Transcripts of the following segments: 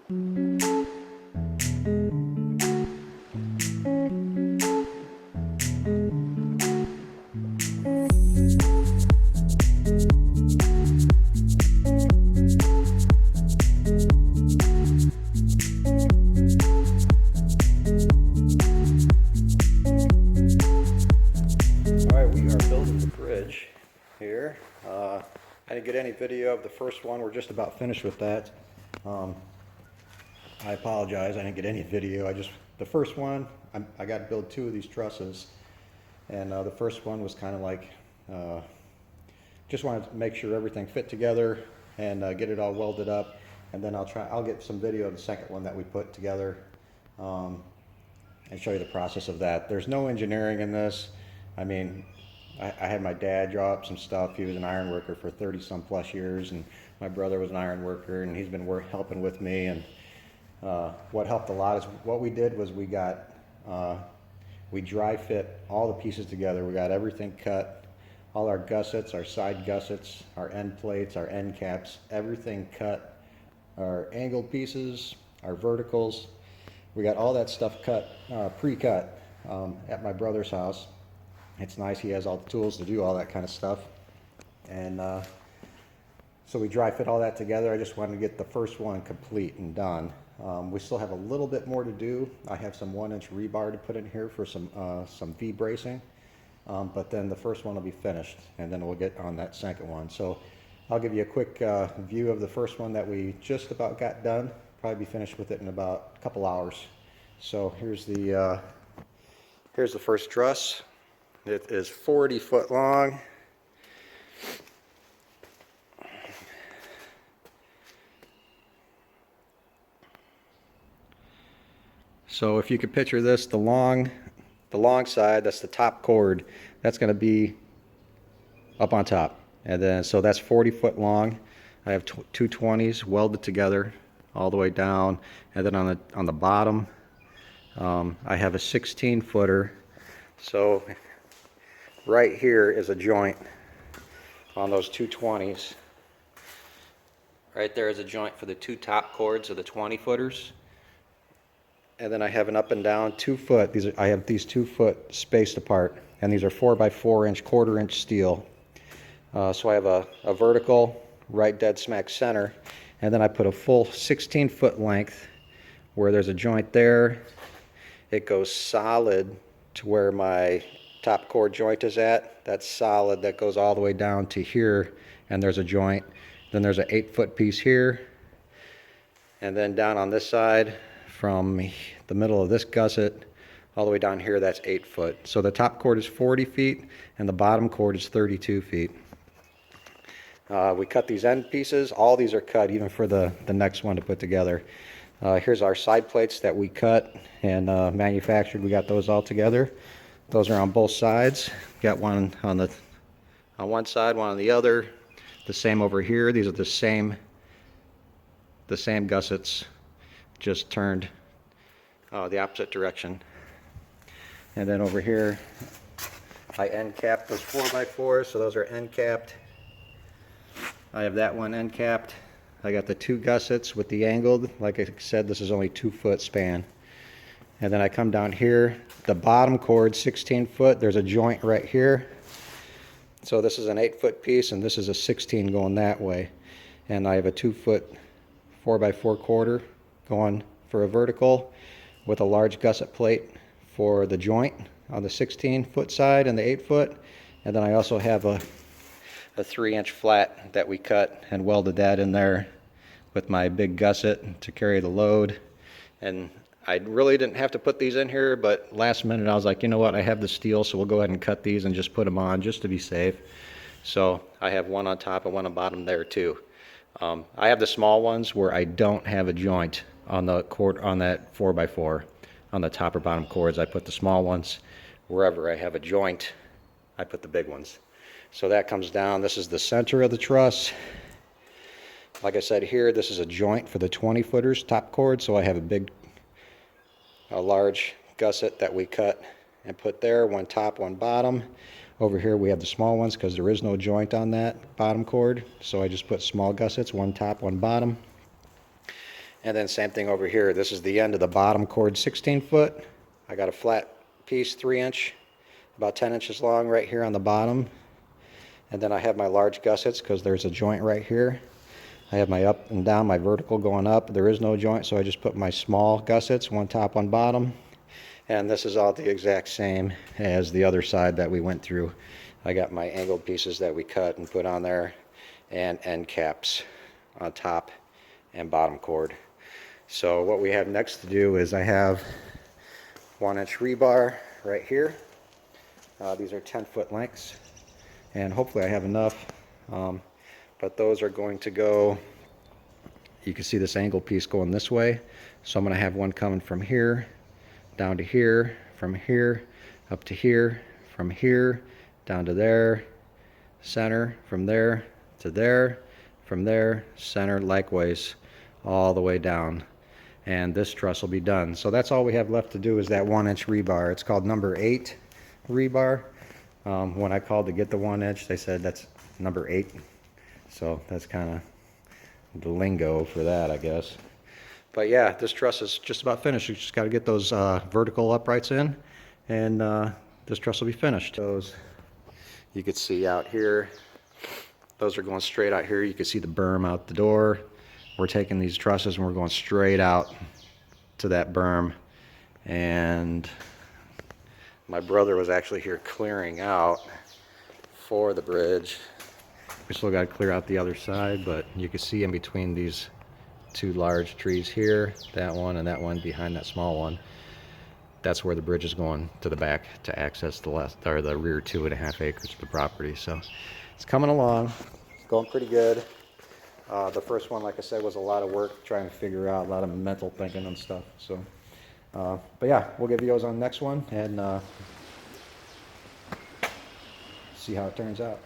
Here. I didn't get any video of the first one. We're just about finished with that. I apologize, I didn't get any video. The first one, I got to build 2 of these trusses, and the first one was kind of like, just wanted to make sure everything fit together and get it all welded up, and then I'll get some video of the second one that we put together and show you the process of that. There's no engineering in this. I mean, I had my dad draw up some stuff. He was an iron worker for 30-some plus years, and my brother was an iron worker, and he's been helping with me. And what helped a lot is what we did was we dry fit all the pieces together. We got everything cut, all our gussets, our side gussets, our end plates, our end caps, everything cut, our angled pieces, our verticals. We got all that stuff cut, pre-cut at my brother's house. It's nice, he has all the tools to do all that kind of stuff. And so we dry fit all that together. I just wanted to get the first one complete and done. We still have a little bit more to do. I have some 1-inch rebar to put in here for some V bracing. But then the first one will be finished, and then we'll get on that second one. So I'll give you a quick view of the first one that we just about got done. Probably be finished with it in about a couple hours. So here's the first truss. It is 40 foot long. So if you could picture this, the long side, that's the top cord, that's going to be up on top. And then, so that's 40 foot long. I have 220s welded together all the way down. And then on the bottom, I have a 16 footer. So right here is a joint on those 220s. Right there is a joint for the 2 top cords of the 20 footers. And then I have an up and down 2 foot. I have these 2 foot spaced apart, and these are 4x4 inch, 1/4 inch steel. So I have a vertical right dead smack center, and then I put a full 16 foot length where there's a joint there. It goes solid to where my top cord joint is at. That's solid. That goes all the way down to here, and there's a joint. Then there's an 8 foot piece here, and then down on this side from the middle of this gusset all the way down here, that's 8 foot. So the top cord is 40 feet and the bottom cord is 32 feet. We cut these end pieces. All these are cut, even for the next one to put together. Here's our side plates that we cut and manufactured. We got those all together. Those are on both sides. Got one on one side, one on the other. The same over here. These are the same gussets, just turned the opposite direction. And then over here, I end capped those 4x4s, so those are end capped. I have that one end capped. I got the 2 gussets with the angled. Like I said, this is only 2 foot span. And then I come down here, the bottom cord, 16 foot, there's a joint right here. So this is an 8 foot piece, and this is a 16 going that way. And I have a 2 foot 4x4 quarter going for a vertical with a large gusset plate for the joint on the 16 foot side and the 8 foot. And then I also have a 3-inch flat that we cut and welded that in there with my big gusset to carry the load. And I really didn't have to put these in here, but last minute I was like, you know what, I have the steel, so we'll go ahead and cut these and just put them on just to be safe. So I have one on top and one on bottom there too. I have the small ones where I don't have a joint on the cord, on that 4x4 on the top or bottom cords. I put the small ones. Wherever I have a joint, I put the big ones. So that comes down. This is the center of the truss. Like I said here, this is a joint for the 20 footers top cord. So I have a large gusset that we cut and put there, one top, one bottom. Over here we have the small ones because there is no joint on that bottom cord. So I just put small gussets, one top, one bottom. And then same thing over here. This is the end of the bottom cord, 16 foot. I got a flat piece, 3-inch, about 10 inches long right here on the bottom. And then I have my large gussets because there's a joint right here. I have my up and down, my vertical going up. There is no joint, so I just put my small gussets, one top, one bottom. And this is all the exact same as the other side that we went through. I got my angled pieces that we cut and put on there, and end caps on top and bottom cord. So what we have next to do is I have 1-inch rebar right here. These are 10-foot lengths, and hopefully I have enough. But those are going to go, you can see this angle piece going this way. So I'm going to have one coming from here, down to here, from here, up to here, from here, down to there, center, from there to there, from there, center, likewise, all the way down. And this truss will be done. So that's all we have left to do is that 1-inch rebar. It's called number 8 rebar. When I called to get the 1-inch, they said that's number 8. So that's kind of the lingo for that, I guess. But yeah, this truss is just about finished. You just got to get those vertical uprights in, and this truss will be finished. Those you could see out here. Those are going straight out here. You can see the berm out the door. We're taking these trusses and we're going straight out to that berm. And my brother was actually here clearing out for the bridge. We still got to clear out the other side, but you can see in between these 2 large trees here, that one and that one behind that small one, that's where the bridge is going to the back to access the left or the rear 2.5 acres of the property. So it's coming along. It's going pretty good. The first one, like I said, was a lot of work trying to figure out, a lot of mental thinking and stuff. So, but yeah, we'll get videos on the next one and see how it turns out.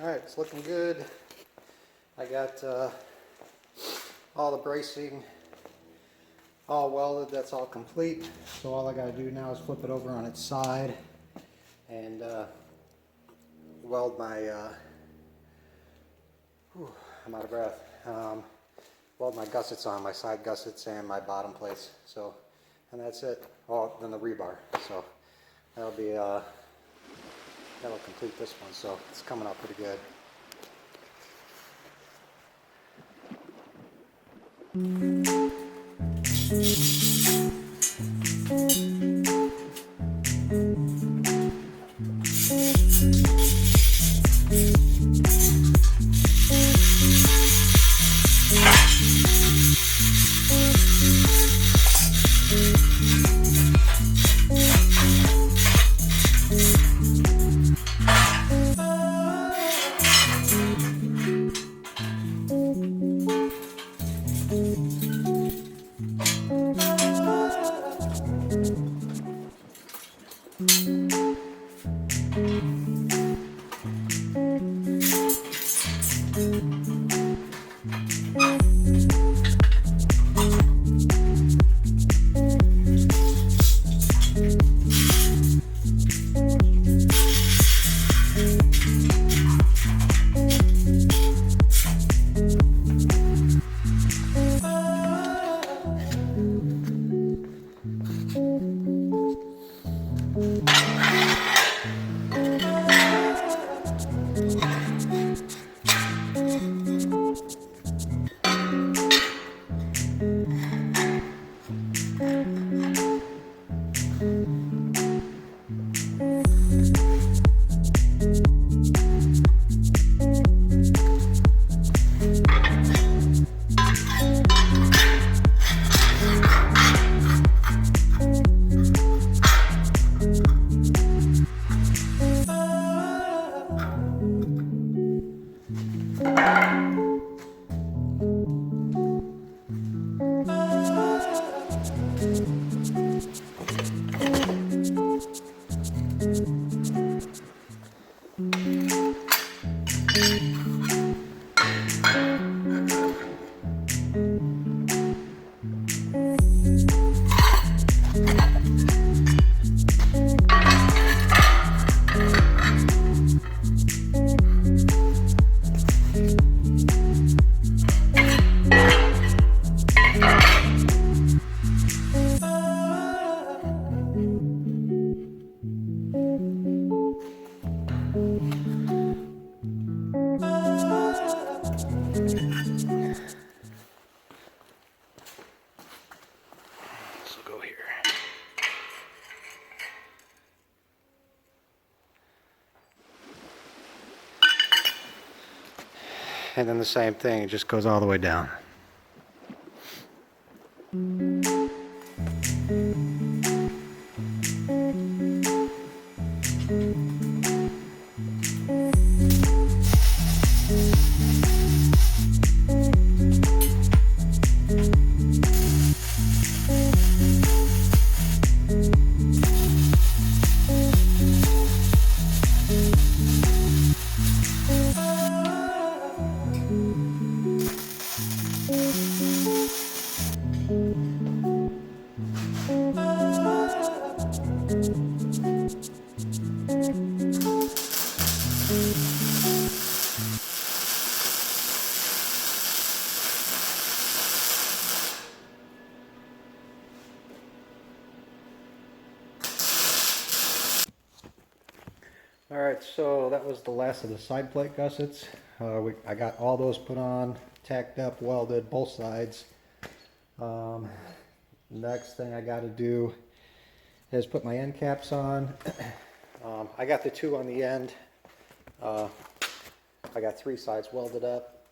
Alright, it's looking good. I got all the bracing all welded, that's all complete. So all I got to do now is flip it over on its side and weld my, I'm out of breath, weld my gussets on, my side gussets and my bottom plates. So, and that's it. Oh, then the rebar. So that'll be, that'll complete this one. So it's coming out pretty good. and then the same thing, it just goes all the way down. Alright, so that was the last of the side plate gussets. I got all those put on, tacked up, welded, both sides. Next thing I got to do is put my end caps on. I got the two on the end. I got 3 sides welded up.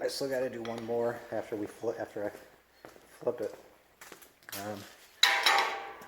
I still got to do one more after I flip it.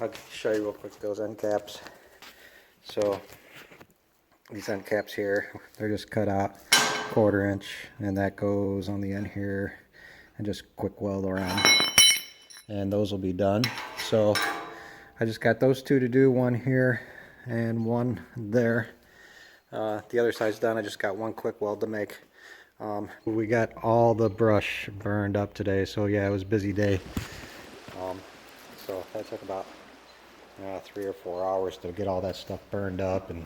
I'll show you real quick those end caps. So these end caps here, they're just cut out 1/4 inch, and that goes on the end here, and just quick weld around, and those will be done. So I just got those 2 to do, one here and one there. The other side's done. I just got one quick weld to make. We got all the brush burned up today, so yeah, it was a busy day. So that took about 3 or 4 hours to get all that stuff burned up. And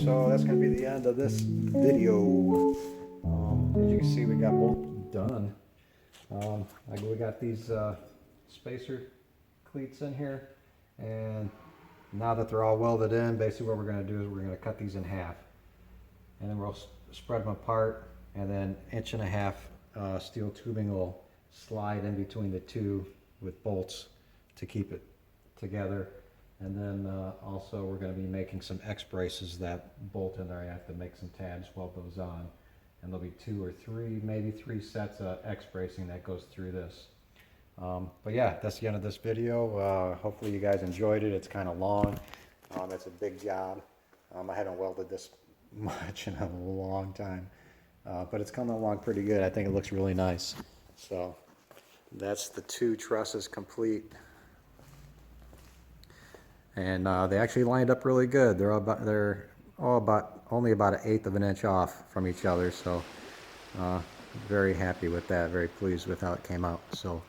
so that's going to be the end of this video. As you can see, we got both done. We got these spacer cleats in here, and now that they're all welded in, basically what we're going to do is we're going to cut these in half, and then we'll spread them apart, and then 1.5 inch steel tubing will slide in between the two with bolts to keep it together. And then also we're going to be making some X braces that bolt in there. I have to make some tabs, weld those on, and there'll be 2 or 3, maybe 3 sets of X bracing that goes through this. But yeah, that's the end of this video. Hopefully you guys enjoyed it. It's kind of long. It's a big job. I haven't welded this much in a long time, but it's coming along pretty good. I think it looks really nice. So that's the 2 trusses complete. And they actually lined up really good. They're only about 1/8 inch off from each other. So very happy with that. Very pleased with how it came out. So.